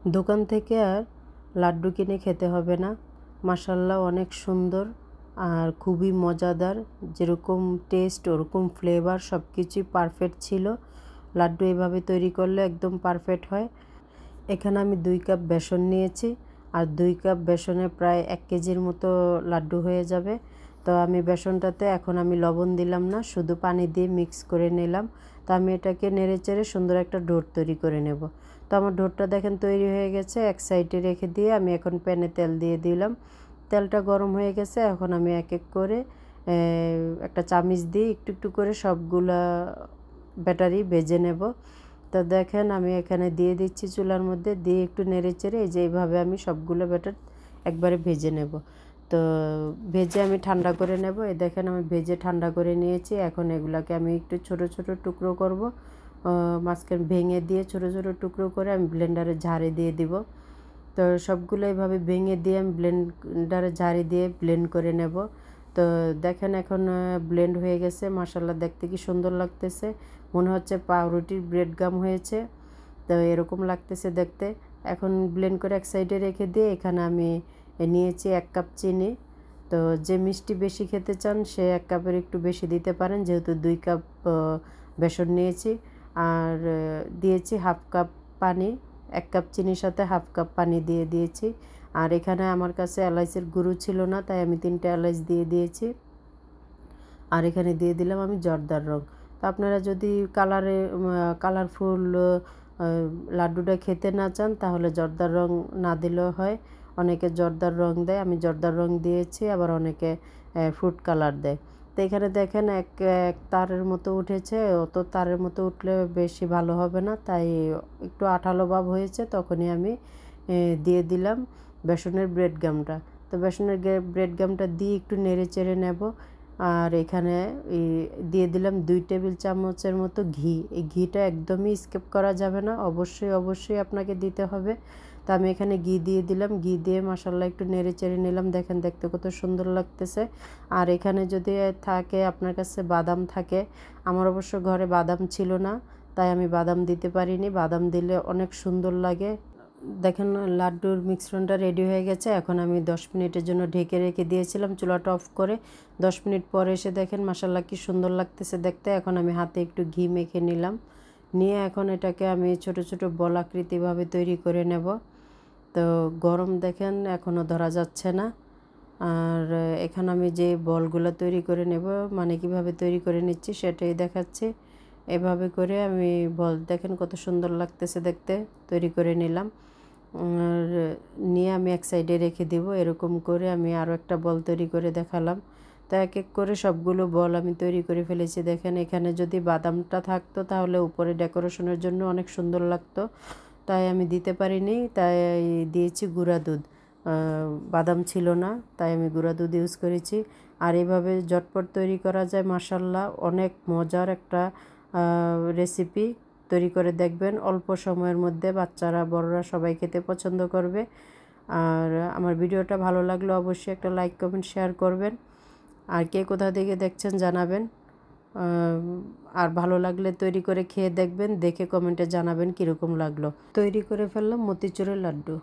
দোকান থেকে আর লাড্ডু কিনে খেতে হবে না। মাশাআল্লাহ অনেক সুন্দর আর খুবই মজাদার, যেরকম টেস্ট ওরকম ফ্লেভার সব কিছুই পারফেক্ট ছিল। লাড্ডু এভাবে তৈরি করলে একদম পারফেক্ট হয়। এখানে আমি 2 কাপ বেসন নিয়েছি, আর 2 কাপ বেসনে প্রায় 1 কেজির মতো লাড্ডু হয়ে যাবে। তো আমি বেসনটাতে এখন আমি লবণ দিলাম না, শুধু পানি দিয়ে মিক্স করে নিলাম। তো আমি এটাকে নেড়েচেড়ে সুন্দর একটা ডো তৈরি করে নেব। তো আমার ডোটা দেখেন তৈরি হয়ে গেছে। এক সাইডে রেখে দিয়ে আমি এখন প্যানে তেল দিয়ে দিলাম। তেলটা গরম হয়ে গেছে। এখন আমি এক এক করে একটা চামিচ দিয়ে একটু একটু করে সবগুলা ব্যাটারি ভেজে নেব। তো দেখেন আমি এখানে দিয়ে দিচ্ছি চুলার মধ্যে, দিয়ে একটু নেড়েচেড়ে এই যে এইভাবে আমি সবগুলো ব্যাটার একবারে ভেজে নেব। তো ভেজে আমি ঠান্ডা করে নেব। এই দেখেন আমি ভেজে ঠান্ডা করে নিয়েছি। এখন এগুলাকে আমি একটু ছোট ছোট টুকরো করব, মাঝখানে ভেঙে দিয়ে ছোট ছোট টুকরো করে আমি ব্লেন্ডারে ঝাড়ে দিয়ে দিব। তো সবগুলো এইভাবে ভেঙে দিয়ে আমি ব্লেন্ডারে ঝাড়ি দিয়ে ব্লেন্ড করে নেব। তো দেখেন এখন ব্লেন্ড হয়ে গেছে। মাশাআল্লাহ দেখতে কি সুন্দর লাগতেছে, মনে হচ্ছে পাউরুটির ব্রেড গাম হয়েছে। তো এরকম লাগতেছে দেখতে। এখন ব্লেন্ড করে এক সাইডে রেখে দিয়ে এখানে আমি নিয়েছি 1 কাপ চিনি। তো যে মিষ্টি বেশি খেতে চান সে 1 কাপের একটু বেশি দিতে পারেন, যেহেতু 2 কাপ বেসন নিয়েছি। আর দিয়েছি হাফ কাপ পানি, 1 কাপ চিনির সাথে হাফ কাপ পানি দিয়ে দিয়েছি। আর এখানে আমার কাছে এলাচের গুঁড়ো ছিল না, তাই আমি 3টা এলাচ দিয়ে দিয়েছি। আর এখানে দিয়ে দিলাম আমি জর্দার রং। তো আপনারা যদি কালারফুল লাড্ডুটা খেতে না চান তাহলে জর্দার রং না দিলেও হয়। অনেকে জর্দার রং দেয়, আমি জর্দার রং দিয়েছি, আবার অনেকে ফ্রুট কালার দেয়। তো এখানে দেখেন এক এক তারের মতো উঠেছে। অত তারের মতো উঠলে বেশি ভালো হবে না, তাই একটু আঠালো ভাব হয়েছে। তখনই আমি দিয়ে দিলাম বেসনের ব্রেড গামটা। তো বেসনের ব্রেড গামটা দিয়ে একটু নেড়ে চেড়ে নেব। আর এখানে দিয়ে দিলাম 2 টেবিল চামচের মতো ঘি। এই ঘিটা একদমই স্কিপ করা যাবে না, অবশ্যই অবশ্যই আপনাকে দিতে হবে। তো আমি এখানে ঘি দিয়ে দিলাম। ঘি দিয়ে মাশাআল্লাহ একটু নেড়ে চেড়ে নিলাম। দেখেন দেখতে কত সুন্দর লাগতেছে। আর এখানে যদি থাকে আপনার কাছে বাদাম থাকে, আমার অবশ্য ঘরে বাদাম ছিল না, তাই আমি বাদাম দিতে পারিনি। বাদাম দিলে অনেক সুন্দর লাগে। দেখেন লাড্ডুর মিশ্রণটা রেডি হয়ে গেছে। এখন আমি 10 মিনিটের জন্য ঢেকে রেখে দিয়েছিলাম চুলাটা অফ করে। 10 মিনিট পরে এসে দেখেন মাশাআল্লাহ কি সুন্দর লাগতেছে দেখতে। এখন আমি হাতে একটু ঘি মেখে নিলাম, নিয়ে এখন এটাকে আমি ছোট ছোট বল আকৃতিভাবে তৈরি করে নেব। তো গরম দেখেন এখনও ধরা যাচ্ছে না। আর এখানে আমি যে বলগুলো তৈরি করে নেব, মানে কিভাবে তৈরি করে নিচ্ছি সেটাই দেখাচ্ছি। এভাবে করে আমি বল দেখেন কত সুন্দর লাগতেছে দেখতে, তৈরি করে নিলাম। আর নিয়ে আমি এক সাইডে রেখে দিব। এরকম করে আমি আরও একটা বল তৈরি করে দেখালাম। তো এক এক করে সবগুলো বল আমি তৈরি করে ফেলেছি। দেখেন এখানে যদি বাদামটা থাকতো তাহলে উপরে ডেকোরেশনের জন্য অনেক সুন্দর লাগতো, তাই আমি দিতে পারিনি, তাই দিয়েছি গুঁড়া দুধ। বাদাম ছিল না, তাই আমি গুঁড়া দুধ ইউজ করেছি। আর এইভাবে ঝটপট তৈরি করা যায় মাশাআল্লাহ, অনেক মজার একটা রেসিপি। তৈরি করে দেখবেন, অল্প সময়ের মধ্যে বাচ্চারা বড়রা সবাই খেতে পছন্দ করবে। আর আমার ভিডিওটা ভালো লাগলে অবশ্যই একটা লাইক কমেন্ট শেয়ার করবেন। আর কে কোথা থেকে দেখছেন জানাবেন। আর ভালো লাগলে তৈরি করে খেয়ে দেখবেন, দেখে কমেন্টে জানাবেন কীরকম লাগলো। তৈরি করে ফেললাম মতিচুরের লাড্ডু।